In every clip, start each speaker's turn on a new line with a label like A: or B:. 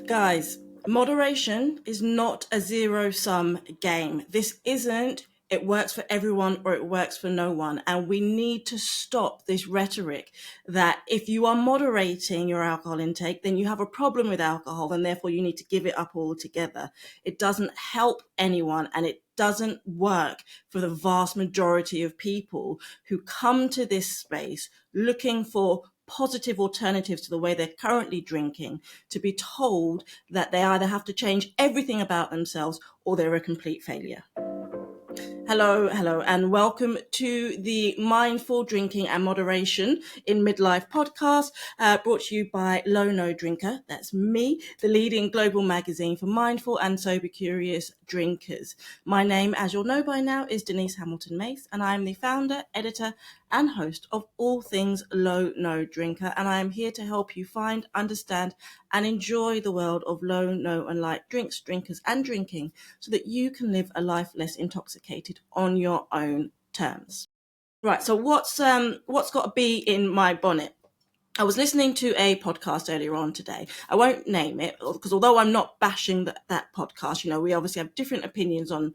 A: Guys, moderation is not a zero-sum game. This isn't it works for everyone or it works for no one. And we need to stop this rhetoric that if you are moderating your alcohol intake, then you have a problem with alcohol and therefore you need to give it up altogether. It doesn't help anyone and it doesn't work for the vast majority of people who come to this space looking for positive alternatives to the way they're currently drinking, to be told that they either have to change everything about themselves or they're a complete failure. Hello, and welcome to the Mindful Drinking and Moderation in Midlife podcast, brought to you by Low No Drinker. That's me, the leading global magazine for mindful and sober curious drinkers. My name, as you'll know by now, is Denise Hamilton Mace, and I'm the founder, editor, and host of all things Low No Drinker, and I am here to help you find, understand, and enjoy the world of low, no, and light drinks, drinkers, and drinking so that you can live a life less intoxicated on your own terms. Right, so what's got to be in my bonnet? I was listening to a podcast earlier on today. I won't name it because although I'm not bashing that podcast, we obviously have different opinions on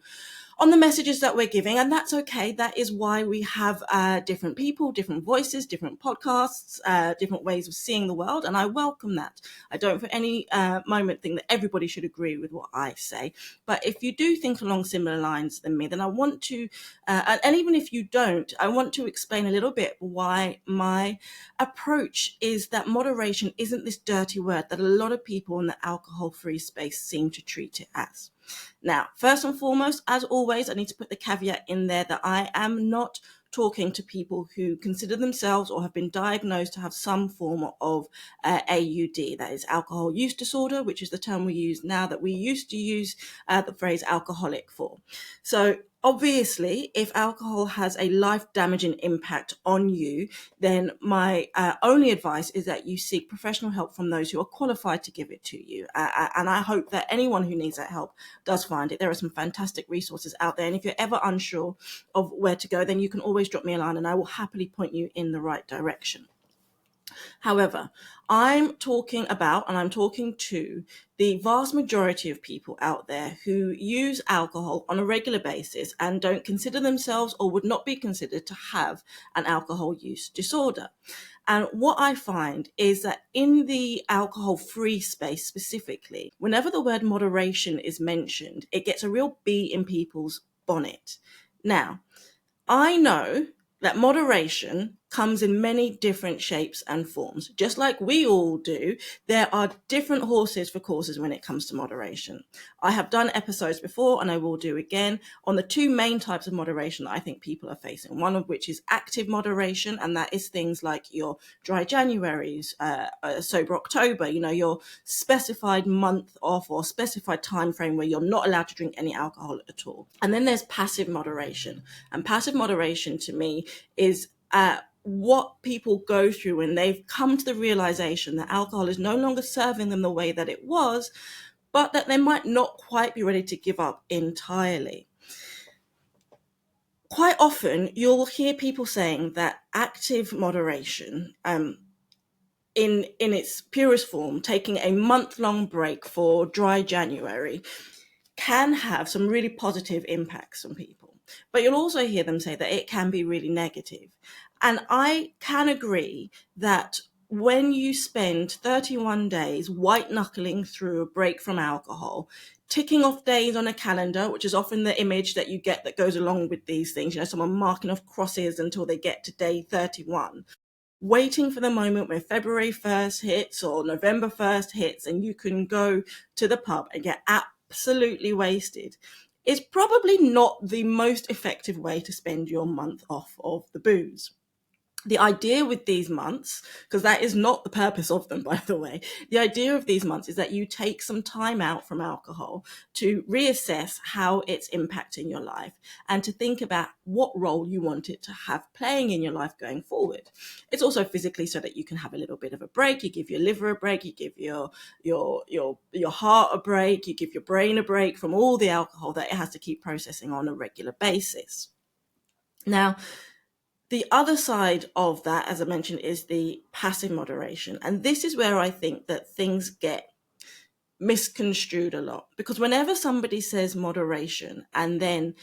A: the messages that we're giving, and that's okay. That is why we have different people, different voices, different podcasts, different ways of seeing the world, and I welcome that. I don't for any moment think that everybody should agree with what I say, but if you do think along similar lines than me, then I want to, and even if you don't, I want to explain a little bit why my approach is that moderation isn't this dirty word that a lot of people in the alcohol-free space seem to treat it as. Now, first and foremost, as always, I need to put the caveat in there that I am not talking to people who consider themselves or have been diagnosed to have some form of AUD, that is alcohol use disorder, which is the term we use now that we used to use the phrase alcoholic for. So obviously, if alcohol has a life-damaging impact on you, then my only advice is that you seek professional help from those who are qualified to give it to you. And I hope that anyone who needs that help does find it. There are some fantastic resources out there. And if you're ever unsure of where to go, then you can always drop me a line and I will happily point you in the right direction. However, I'm talking to the vast majority of people out there who use alcohol on a regular basis and don't consider themselves or would not be considered to have an alcohol use disorder. And what I find is that in the alcohol-free space specifically, whenever the word moderation is mentioned, it gets a real bee in people's bonnet. Now, I know that moderation comes in many different shapes and forms. Just like we all do, there are different horses for courses when it comes to moderation. I have done episodes before, and I will do again, on the two main types of moderation that I think people are facing. One of which is active moderation, and that is things like your dry Januaries, sober October, your specified month off or specified time frame where you're not allowed to drink any alcohol at all. And then there's passive moderation. And passive moderation to me is what people go through when they've come to the realization that alcohol is no longer serving them the way that it was, but that they might not quite be ready to give up entirely. Quite often, you'll hear people saying that active moderation, in its purest form, taking a month-long break for dry January, can have some really positive impacts on people. But you'll also hear them say that it can be really negative. And I can agree that when you spend 31 days white knuckling through a break from alcohol, ticking off days on a calendar, which is often the image that you get that goes along with these things, someone marking off crosses until they get to day 31, waiting for the moment when February 1st hits or November 1st hits and you can go to the pub and get absolutely wasted, is probably not the most effective way to spend your month off of the booze. The idea with these months, because that is not the purpose of them, by the way, the idea of these months is that you take some time out from alcohol to reassess how it's impacting your life and to think about what role you want it to have playing in your life going forward. It's also physically so that you can have a little bit of a break. You give your liver a break, you give your heart a break, you give your brain a break from all the alcohol that it has to keep processing on a regular basis. Now, the other side of that, as I mentioned, is the passive moderation. And this is where I think that things get misconstrued a lot, because whenever somebody says moderation and then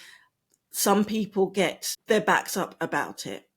A: some people get their backs up about it,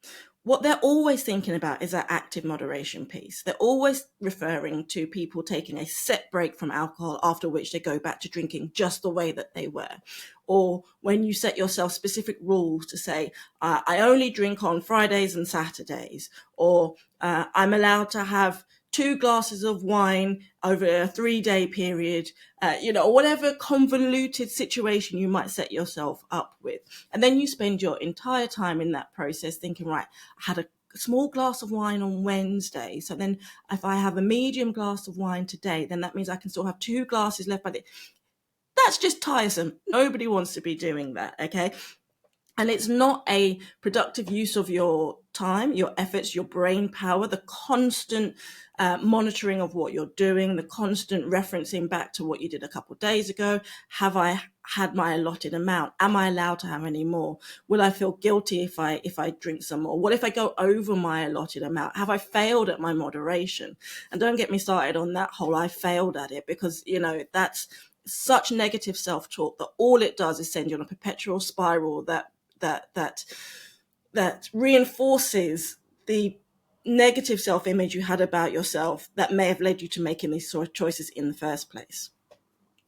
A: what they're always thinking about is that active moderation piece. They're always referring to people taking a set break from alcohol, after which they go back to drinking just the way that they were. Or when you set yourself specific rules to say, I only drink on Fridays and Saturdays, or I'm allowed to have 2 glasses of wine over a 3-day period, whatever convoluted situation you might set yourself up with. And then you spend your entire time in that process thinking, right, I had a small glass of wine on Wednesday, so then if I have a medium glass of wine today, then that means I can still have 2 glasses left by the... That's just tiresome. Nobody wants to be doing that, okay? And it's not a productive use of your time, your efforts, your brain power, the constant monitoring of what you're doing, the constant referencing back to what you did a couple of days ago. Have I had my allotted amount? Am I allowed to have any more? Will I feel guilty if I drink some more? What if I go over my allotted amount? Have I failed at my moderation? And don't get me started on that whole I failed at it, because, that's such negative self-talk that all it does is send you on a perpetual spiral that reinforces the negative self-image you had about yourself that may have led you to making these sort of choices in the first place.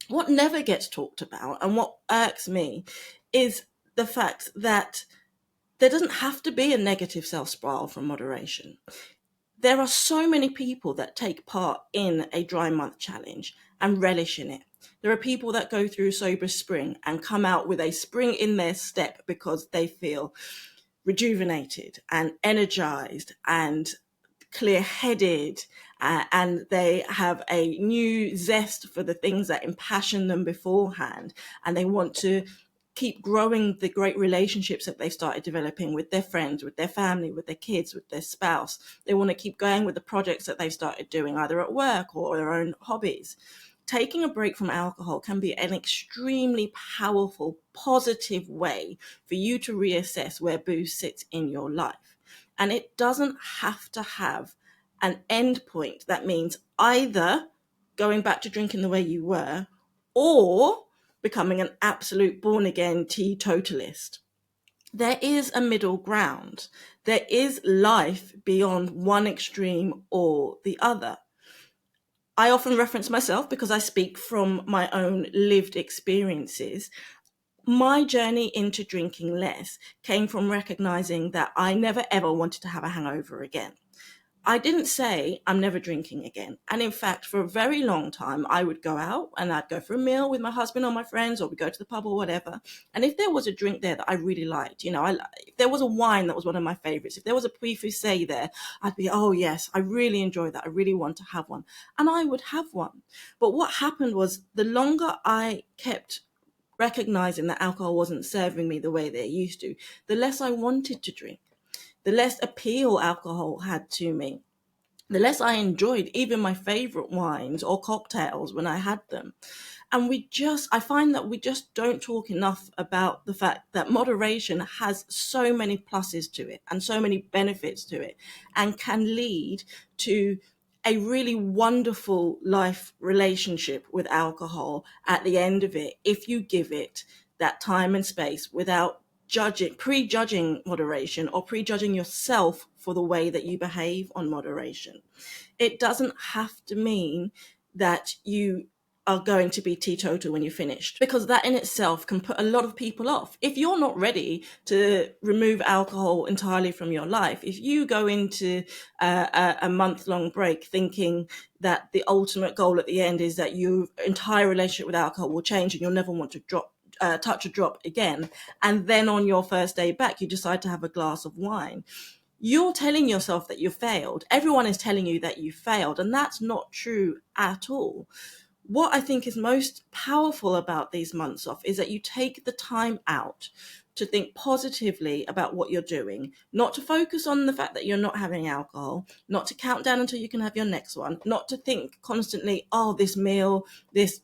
A: What never gets talked about, and what irks me, is the fact that there doesn't have to be a negative self-spiral from moderation. There are so many people that take part in a dry month challenge and relish in it. There are people that go through sober spring and come out with a spring in their step because they feel rejuvenated and energized and clear-headed, and they have a new zest for the things that impassion them beforehand, and they want to keep growing the great relationships that they've started developing with their friends, with their family, with their kids, with their spouse. They want to keep going with the projects that they've started doing, either at work or their own hobbies. Taking a break from alcohol can be an extremely powerful, positive way for you to reassess where booze sits in your life. And it doesn't have to have an end point that means either going back to drinking the way you were or becoming an absolute born-again teetotalist. There is a middle ground. There is life beyond one extreme or the other. I often reference myself because I speak from my own lived experiences. My journey into drinking less came from recognizing that I never ever wanted to have a hangover again. I didn't say I'm never drinking again. And in fact, for a very long time, I would go out and I'd go for a meal with my husband or my friends, or we'd go to the pub or whatever. And if there was a drink there that I really liked, if there was a wine that was one of my favorites, if there was a Puy Fusé there, I'd be, oh yes, I really enjoy that. I really want to have one. And I would have one. But what happened was, the longer I kept recognizing that alcohol wasn't serving me the way they used to, the less I wanted to drink, the less appeal alcohol had to me, the less I enjoyed even my favorite wines or cocktails when I had them. And I find that we just don't talk enough about the fact that moderation has so many pluses to it and so many benefits to it, and can lead to a really wonderful life relationship with alcohol at the end of it, if you give it that time and space without prejudging moderation or prejudging yourself for the way that you behave on moderation. It doesn't have to mean that you are going to be teetotal when you're finished, because that in itself can put a lot of people off. If you're not ready to remove alcohol entirely from your life, if you go into a month-long break thinking that the ultimate goal at the end is that your entire relationship with alcohol will change and you'll never want to touch a drop again, and then on your first day back you decide to have a glass of wine, you're telling yourself that you failed. Everyone is telling you that you failed, and that's not true at all. What I think is most powerful about these months off is that you take the time out to think positively about what you're doing, not to focus on the fact that you're not having alcohol, not to count down until you can have your next one, not to think constantly, oh, this meal, this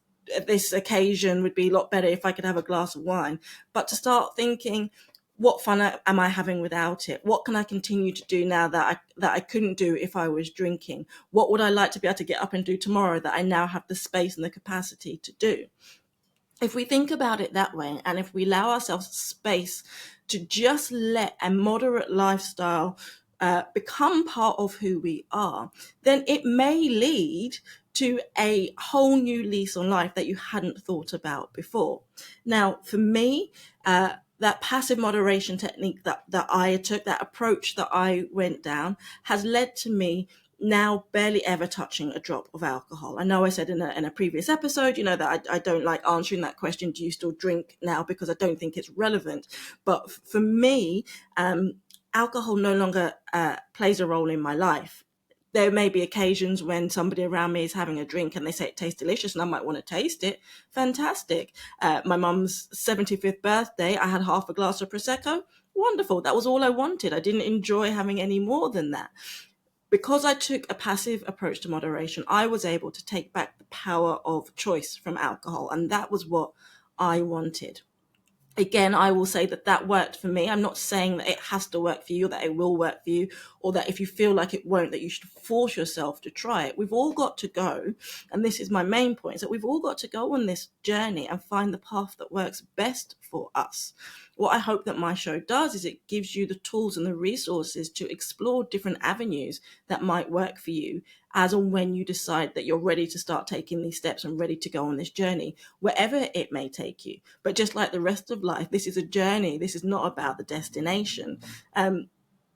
A: occasion would be a lot better if I could have a glass of wine, but to start thinking, what fun am I having without it? What can I continue to do now that I couldn't do if I was drinking? What would I like to be able to get up and do tomorrow that I now have the space and the capacity to do? If we think about it that way, and if we allow ourselves space to just let a moderate lifestyle become part of who we are, then it may lead to a whole new lease on life that you hadn't thought about before. Now, for me, that passive moderation technique that I took, that approach that I went down, has led to me now barely ever touching a drop of alcohol. I know I said in a previous episode, that I don't like answering that question, do you still drink now? Because I don't think it's relevant. But for me, alcohol no longer plays a role in my life. There may be occasions when somebody around me is having a drink and they say it tastes delicious and I might want to taste it. Fantastic. My mum's 75th birthday, I had half a glass of Prosecco. Wonderful. That was all I wanted. I didn't enjoy having any more than that. Because I took a passive approach to moderation, I was able to take back the power of choice from alcohol. And that was what I wanted. Again, I will say that worked for me. I'm not saying that it has to work for you, or that it will work for you, or that if you feel like it won't, that you should force yourself to try it. We've all got to go, and this is my main point, is that we've all got to go on this journey and find the path that works best for us. What I hope that my show does is it gives you the tools and the resources to explore different avenues that might work for you as and when you decide that you're ready to start taking these steps and ready to go on this journey, wherever it may take you. But just like the rest of life, this is a journey. This is not about the destination.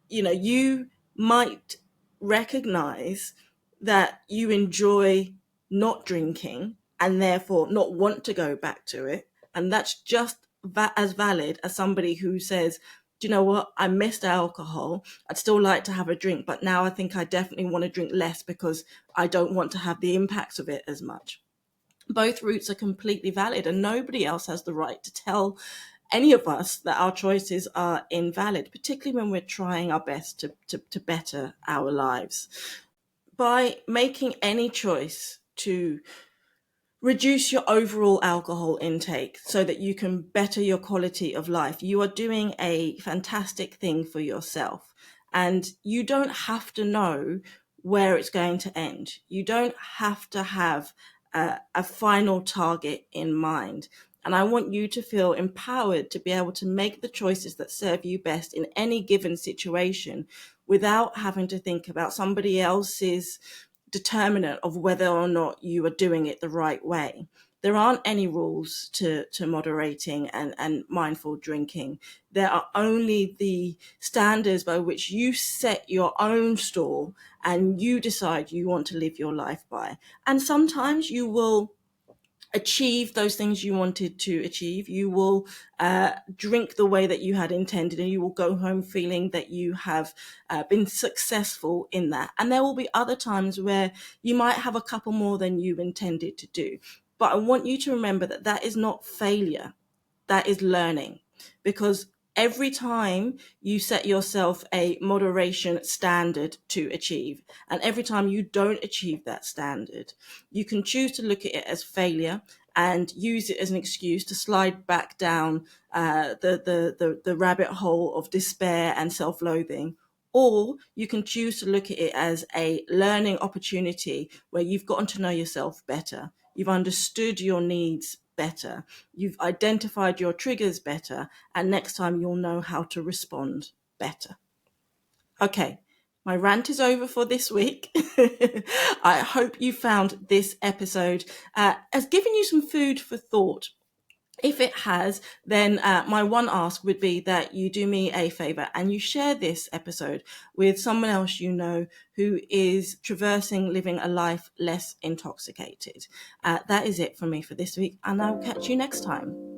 A: You might recognize that you enjoy not drinking and therefore not want to go back to it. And that's just as valid as somebody who says, do you know what? I missed alcohol. I'd still like to have a drink, but now I think I definitely want to drink less because I don't want to have the impacts of it as much. Both routes are completely valid, and nobody else has the right to tell any of us that our choices are invalid, particularly when we're trying our best to better our lives. By making any choice to reduce your overall alcohol intake so that you can better your quality of life, you are doing a fantastic thing for yourself. And you don't have to know where it's going to end. You don't have to have a final target in mind. And I want you to feel empowered to be able to make the choices that serve you best in any given situation without having to think about somebody else's determinant of whether or not you are doing it the right way. There aren't any rules to moderating and mindful drinking. There are only the standards by which you set your own store and you decide you want to live your life by. And sometimes you will achieve those things you wanted to achieve. You will drink the way that you had intended, and you will go home feeling that you have been successful in that. And there will be other times where you might have a couple more than you intended to do. But I want you to remember that that is not failure. That is learning, because every time you set yourself a moderation standard to achieve, and every time you don't achieve that standard, you can choose to look at it as failure and use it as an excuse to slide back down the rabbit hole of despair and self-loathing. Or you can choose to look at it as a learning opportunity where you've gotten to know yourself better. You've understood your needs better. You've identified your triggers better. And next time you'll know how to respond better. Okay, my rant is over for this week. I hope you found this episode has given you some food for thought. If it has, then my one ask would be that you do me a favor and you share this episode with someone else you know who is traversing living a life less intoxicated. That is it for me for this week, and I'll catch you next time.